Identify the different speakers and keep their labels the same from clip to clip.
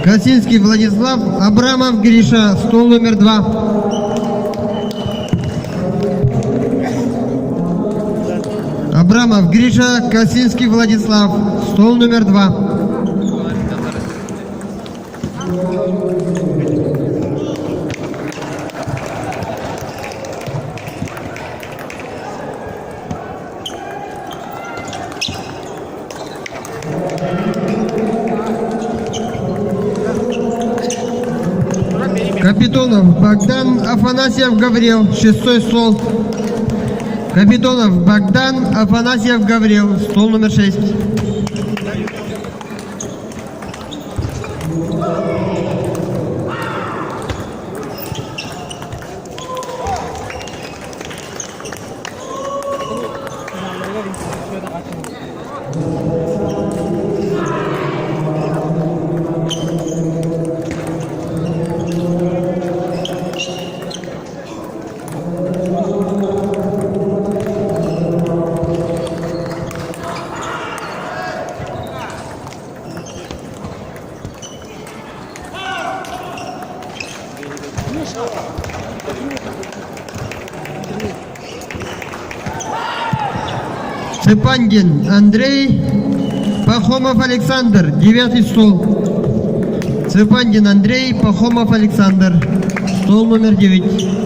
Speaker 1: Косинский Владислав, Абрамов Гриша, стол номер 2. Абрамов Гриша, Косинский Владислав, стол номер 2. Капитонов Богдан, Афанасьев Гаврил, 6-й стол. Капитонов Богдан, Афанасьев Гаврил, стол номер 6. Цепангин Андрей, Пахомов Александр, 9-й стол. Цепангин Андрей, Пахомов Александр, стол номер 9.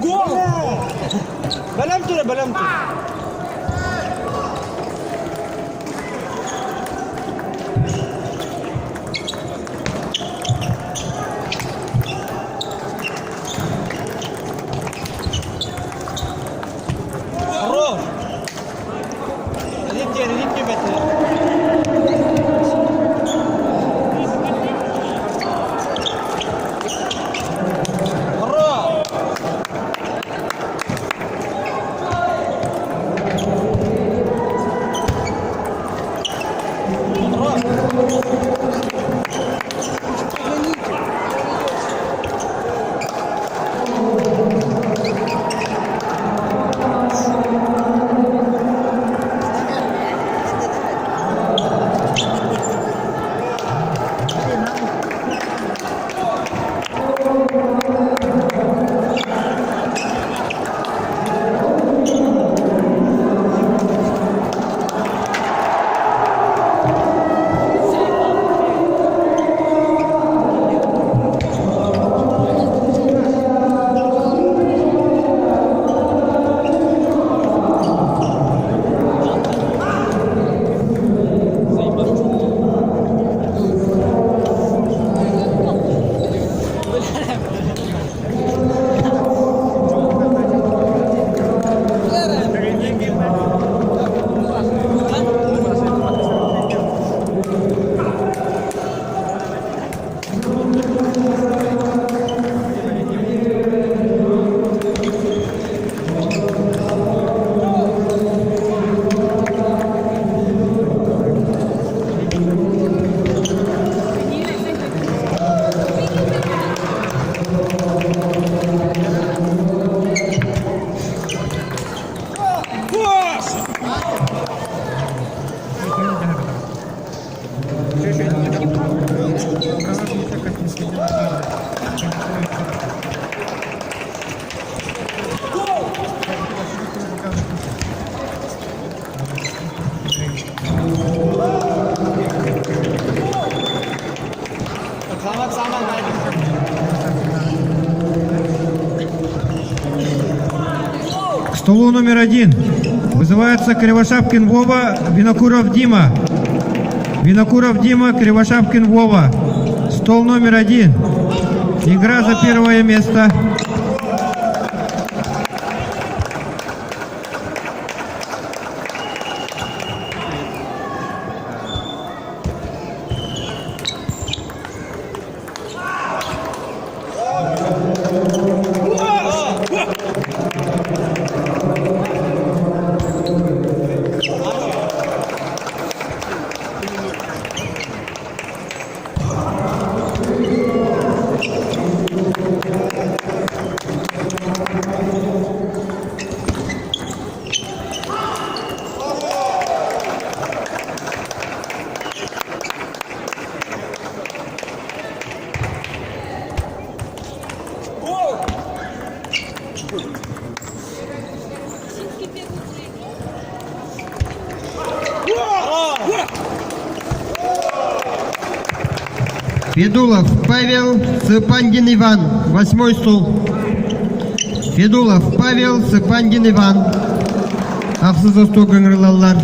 Speaker 2: Belem tura, belem tura. Хорош. Ритки бетер. Хорош.
Speaker 1: К столу номер 1 вызывается Кривошапкин Вова, Винокуров Дима. Винокуров Дима, Кривошапкин Вова. Стол номер 1. Игра за первое место. Федулов Павел, Сыпандин Иван, 8 стол. Федулов Павел, Сыпандин Иван. Ақсыз осту көңірлалар.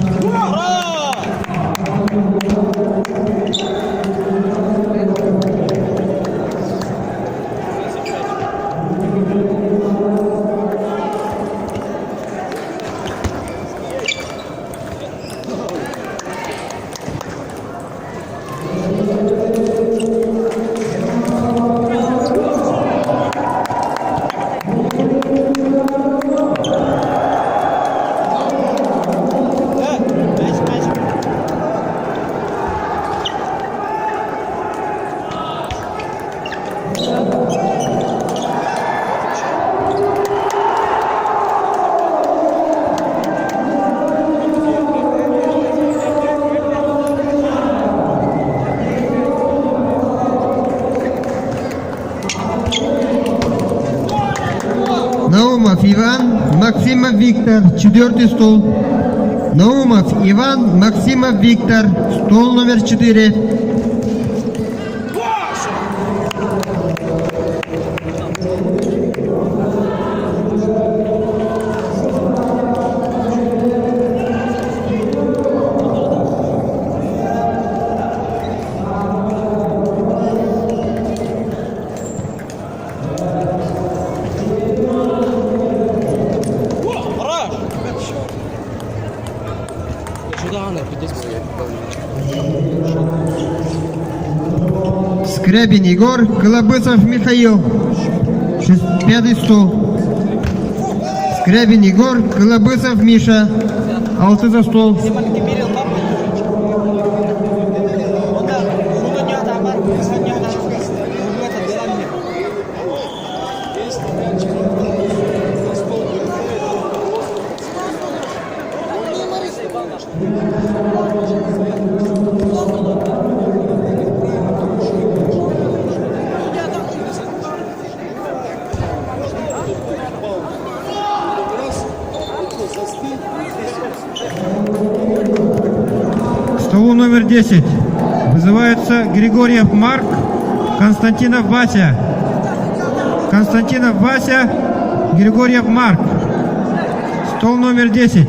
Speaker 1: Наумов Иван, Максимов Виктор, 4 стол. Наумов Иван, Максимов Виктор, стол номер 4.
Speaker 2: Хорош! Сюда, Анна, підійди.
Speaker 1: Скрябин Егор, Колобысов Михаил. 5-й стол. Скрябин Егор, Колобысов Миша. 6 за стол.
Speaker 2: Маленький Кирилл, папа. Вот так. Шunu не ada, Amar. Kesan не ada. Buat dalamnya.
Speaker 1: К столу номер 10 вызывается Григорьев Марк, Константинов Вася. Константинов Вася, Григорьев Марк. Стол номер 10.